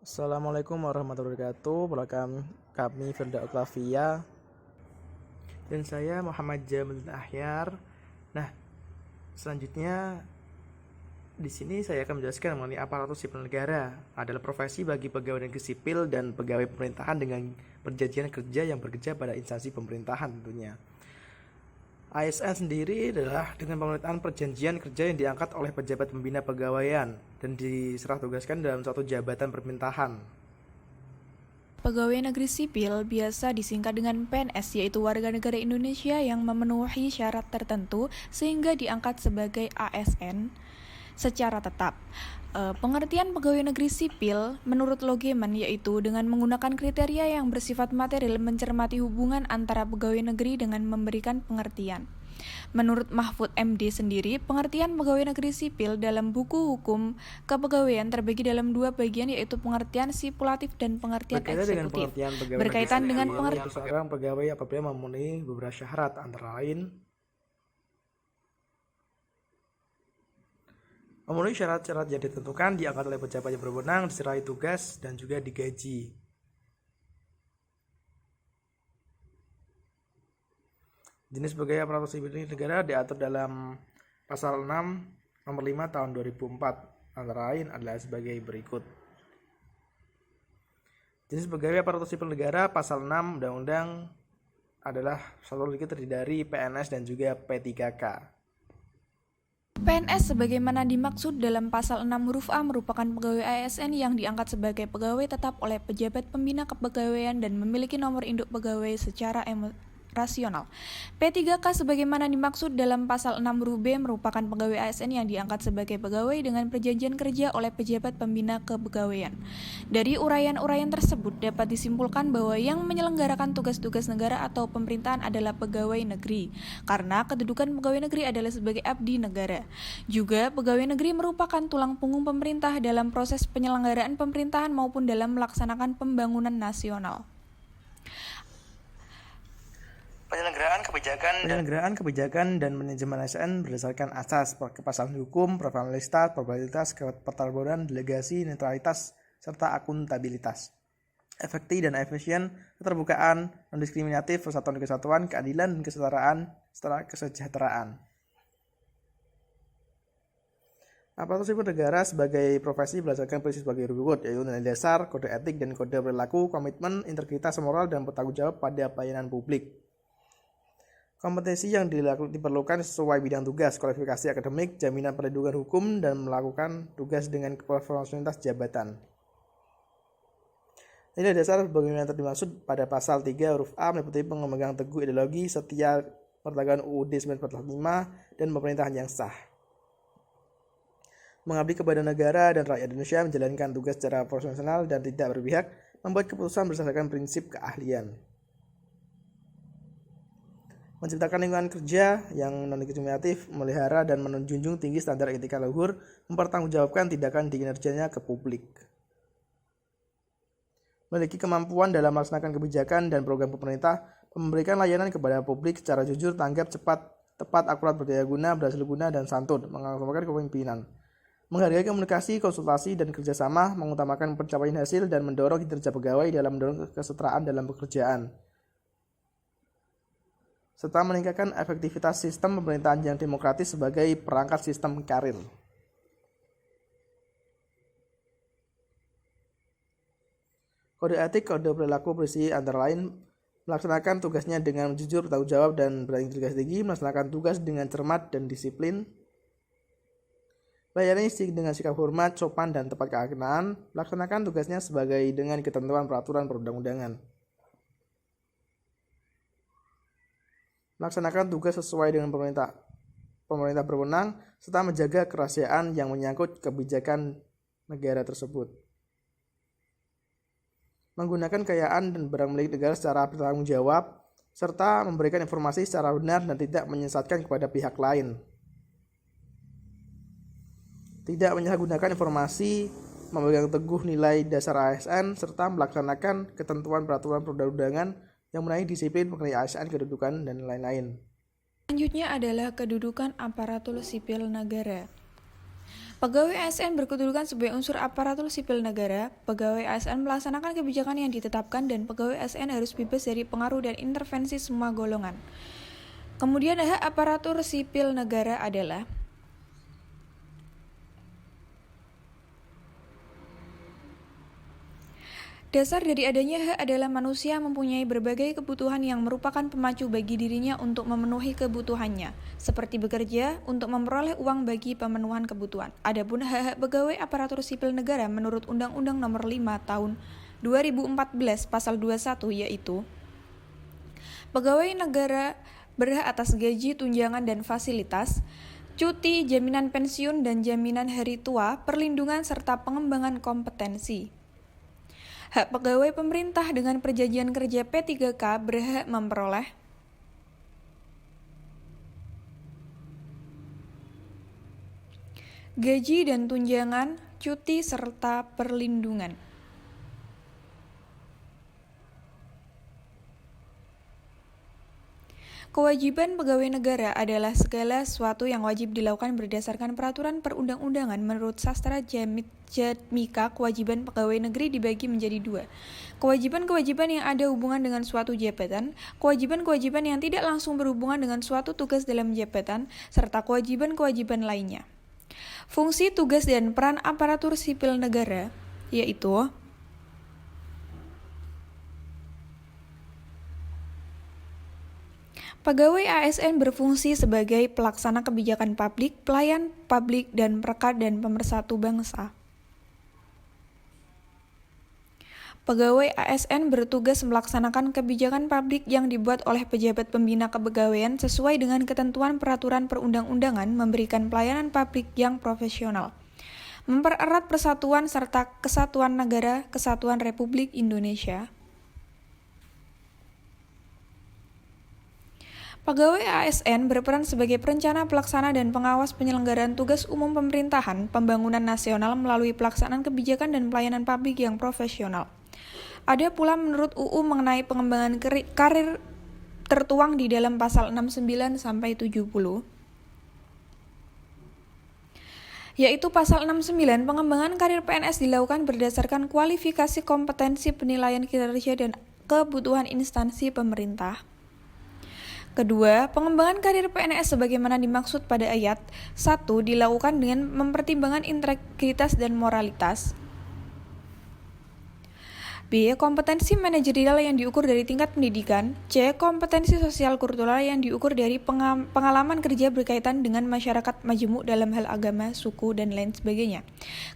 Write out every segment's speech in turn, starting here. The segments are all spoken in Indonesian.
Assalamualaikum warahmatullahi wabarakatuh. Welcome kami Firda Octavia dan saya Muhammad Jamaludin Ahyar. Nah, selanjutnya di sini saya akan menjelaskan mengenai aparatur sipil negara adalah profesi bagi pegawai negeri sipil dan pegawai pemerintahan dengan perjanjian kerja yang bekerja pada instansi pemerintahan tentunya. ASN sendiri adalah dengan pemerintahan perjanjian kerja yang diangkat oleh pejabat pembina pegawaian dan diserah tugaskan dalam suatu jabatan pemerintahan. Pegawai negeri sipil biasa disingkat dengan PNS, yaitu warga negara Indonesia yang memenuhi syarat tertentu sehingga diangkat sebagai ASN secara tetap. Pengertian pegawai negeri sipil menurut Logeman yaitu dengan menggunakan kriteria yang bersifat material mencermati hubungan antara pegawai negeri dengan memberikan pengertian. Menurut Mahfud MD sendiri, pengertian pegawai negeri sipil dalam buku hukum kepegawaian terbagi dalam dua bagian, yaitu pengertian stipulatif dan pengertian eksekutif. Berkaitan dengan pengertian seorang pegawai apabila memenuhi beberapa syarat antara lain memenuhi syarat-syarat yang ditentukan, diangkat oleh pejabat yang berwenang, diserahi tugas, dan juga digaji. Jenis pegawai aparatur sipil negara diatur dalam Pasal 6 Nomor 5 Tahun 2004, antara lain adalah sebagai berikut. Jenis pegawai aparatur sipil negara Pasal 6 Undang-Undang adalah satu lagi terdiri dari PNS dan juga P3K. PNS sebagaimana dimaksud dalam pasal 6 huruf A merupakan pegawai ASN yang diangkat sebagai pegawai tetap oleh pejabat pembina kepegawaian dan memiliki nomor induk pegawai secara rasional. P3K sebagaimana dimaksud dalam pasal 6 huruf B merupakan pegawai ASN yang diangkat sebagai pegawai dengan perjanjian kerja oleh pejabat pembina kepegawaian. Dari uraian-uraian tersebut dapat disimpulkan bahwa yang menyelenggarakan tugas-tugas negara atau pemerintahan adalah pegawai negeri, karena kedudukan pegawai negeri adalah sebagai abdi negara. Juga pegawai negeri merupakan tulang punggung pemerintah dalam proses penyelenggaraan pemerintahan maupun dalam melaksanakan pembangunan nasional. Penyelenggaraan kebijakan dan manajemen ASN berdasarkan asas kepastian hukum, probabilitas, keterburuan, delegasi, netralitas, serta akuntabilitas. Efektif dan efisien, keterbukaan, non-diskriminatif, persatuan dan kesatuan, keadilan dan kesetaraan, serta kesejahteraan. Aparatur sipil negara sebagai profesi berdasarkan prinsip sebagai berikut, yaitu nilai dasar, kode etik dan kode perilaku, komitmen, integritas moral, dan bertanggung jawab pada pelayanan publik. Kompetensi yang diperlukan sesuai bidang tugas, kualifikasi akademik, jaminan perlindungan hukum, dan melakukan tugas dengan profesionalitas jabatan. Nilai dasar sebagaimana dimaksud pada pasal 3 huruf A meliputi pemegang teguh ideologi, setia pertahanan UUD 1945 dan pemerintahan yang sah. Mengabdi kepada negara dan rakyat Indonesia, menjalankan tugas secara profesional dan tidak berpihak, membuat keputusan berdasarkan prinsip keahlian. Menciptakan lingkungan kerja yang non-diskriminatif, memelihara dan menjunjung tinggi standar etika luhur, mempertanggungjawabkan tindakan di kinerjanya ke publik. Memiliki kemampuan dalam melaksanakan kebijakan dan program pemerintah, memberikan layanan kepada publik secara jujur, tanggap, cepat, tepat, akurat, berdaya guna, berhasil guna, dan santun, mengutamakan kepemimpinan. Menghargai komunikasi, konsultasi, dan kerjasama, mengutamakan pencapaian hasil, dan mendorong kinerja pegawai dalam mendorong kesetaraan dalam pekerjaan, serta meningkatkan efektivitas sistem pemerintahan yang demokratis sebagai perangkat sistem karir. Kode etik, kode perilaku berisi antara lain melaksanakan tugasnya dengan jujur, bertanggung jawab, dan berintegritas tinggi, melaksanakan tugas dengan cermat dan disiplin, melayani dengan sikap hormat, sopan, dan tepat keagungan, melaksanakan tugasnya sebagai dengan ketentuan peraturan perundang-undangan. Melaksanakan tugas sesuai dengan pemerintah berwenang, serta menjaga kerahasiaan yang menyangkut kebijakan negara tersebut. Menggunakan kekayaan dan barang milik negara secara bertanggung jawab, serta memberikan informasi secara benar dan tidak menyesatkan kepada pihak lain. Tidak menyalahgunakan informasi, memegang teguh nilai dasar ASN, serta melaksanakan ketentuan peraturan perundang-undangan yang menaiki disiplin mengenai ASN, kedudukan, dan lain-lain. Selanjutnya adalah kedudukan aparatur sipil negara. Pegawai ASN berkedudukan sebagai unsur aparatur sipil negara. Pegawai ASN melaksanakan kebijakan yang ditetapkan dan pegawai ASN harus bebas dari pengaruh dan intervensi semua golongan. Kemudian hak aparatur sipil negara adalah dasar dari adanya hak adalah manusia mempunyai berbagai kebutuhan yang merupakan pemacu bagi dirinya untuk memenuhi kebutuhannya, seperti bekerja untuk memperoleh uang bagi pemenuhan kebutuhan. Adapun hak-hak pegawai aparatur sipil negara menurut Undang-Undang Nomor 5 Tahun 2014 Pasal 21 yaitu pegawai negara berhak atas gaji, tunjangan dan fasilitas, cuti, jaminan pensiun dan jaminan hari tua, perlindungan serta pengembangan kompetensi. Hak pegawai pemerintah dengan perjanjian kerja P3K berhak memperoleh gaji dan tunjangan, cuti, serta perlindungan. Kewajiban pegawai negara adalah segala sesuatu yang wajib dilakukan berdasarkan peraturan perundang-undangan. Menurut sastra Jatmika, kewajiban pegawai negeri dibagi menjadi dua. Kewajiban-kewajiban yang ada hubungan dengan suatu jabatan, kewajiban-kewajiban yang tidak langsung berhubungan dengan suatu tugas dalam jabatan, serta kewajiban-kewajiban lainnya. Fungsi, tugas, dan peran aparatur sipil negara, yaitu pegawai ASN berfungsi sebagai pelaksana kebijakan publik, pelayan publik, dan perekat dan pemersatu bangsa. Pegawai ASN bertugas melaksanakan kebijakan publik yang dibuat oleh pejabat pembina kepegawaian sesuai dengan ketentuan peraturan perundang-undangan, memberikan pelayanan publik yang profesional, mempererat persatuan serta kesatuan negara Kesatuan Republik Indonesia. Pegawai ASN berperan sebagai perencana, pelaksana, dan pengawas penyelenggaraan tugas umum pemerintahan, pembangunan nasional melalui pelaksanaan kebijakan dan pelayanan publik yang profesional. Ada pula menurut UU mengenai pengembangan karir tertuang di dalam pasal 69-70, yaitu pasal 69, pengembangan karir PNS dilakukan berdasarkan kualifikasi, kompetensi, penilaian kinerja, dan kebutuhan instansi pemerintah. Kedua, pengembangan karir PNS sebagaimana dimaksud pada ayat 1 dilakukan dengan mempertimbangkan integritas dan moralitas. B. Kompetensi manajerial yang diukur dari tingkat pendidikan. C. Kompetensi sosial kultural yang diukur dari pengalaman kerja berkaitan dengan masyarakat majemuk dalam hal agama, suku, dan lain sebagainya.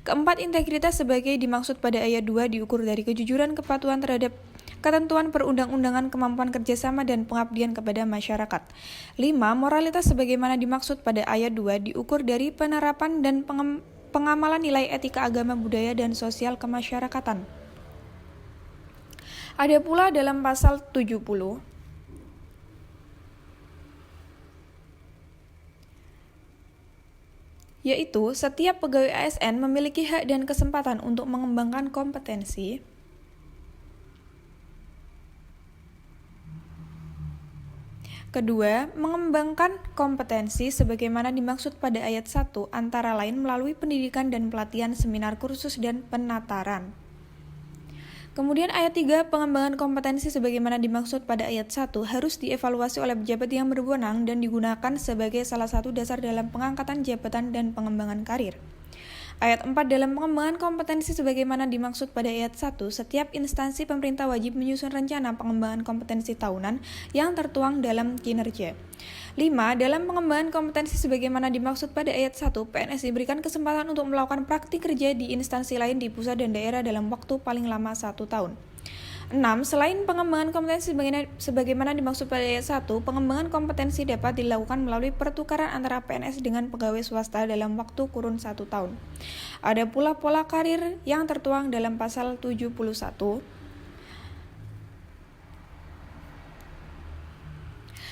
Keempat, integritas sebagai dimaksud pada ayat 2 diukur dari kejujuran, kepatuhan terhadap ketentuan perundang-undangan, kemampuan kerjasama, dan pengabdian kepada masyarakat. 5. Moralitas sebagaimana dimaksud pada ayat 2 diukur dari penerapan dan pengamalan nilai etika agama, budaya, dan sosial kemasyarakatan. Ada pula dalam pasal 70, yaitu setiap pegawai ASN memiliki hak dan kesempatan untuk mengembangkan kompetensi, kedua, mengembangkan kompetensi sebagaimana dimaksud pada ayat 1 antara lain melalui pendidikan dan pelatihan, seminar, kursus, dan penataran. Kemudian ayat 3, pengembangan kompetensi sebagaimana dimaksud pada ayat 1 harus dievaluasi oleh pejabat yang berwenang dan digunakan sebagai salah satu dasar dalam pengangkatan jabatan dan pengembangan karir. Ayat 4, dalam pengembangan kompetensi sebagaimana dimaksud pada ayat 1, setiap instansi pemerintah wajib menyusun rencana pengembangan kompetensi tahunan yang tertuang dalam kinerja. 5. Dalam pengembangan kompetensi sebagaimana dimaksud pada ayat 1, PNS diberikan kesempatan untuk melakukan praktik kerja di instansi lain di pusat dan daerah dalam waktu paling lama 1 tahun. 6. Selain pengembangan kompetensi sebagaimana dimaksud pada ayat 1, pengembangan kompetensi dapat dilakukan melalui pertukaran antara PNS dengan pegawai swasta dalam waktu kurun 1 tahun. Ada pula pola karir yang tertuang dalam pasal 71,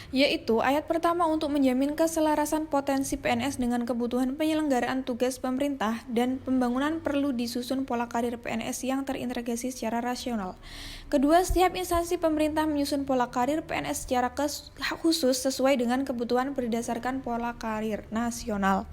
yaitu ayat pertama untuk menjamin keselarasan potensi PNS dengan kebutuhan penyelenggaraan tugas pemerintah dan pembangunan perlu disusun pola karir PNS yang terintegrasi secara rasional. Kedua, setiap instansi pemerintah menyusun pola karir PNS secara khusus sesuai dengan kebutuhan berdasarkan pola karir nasional.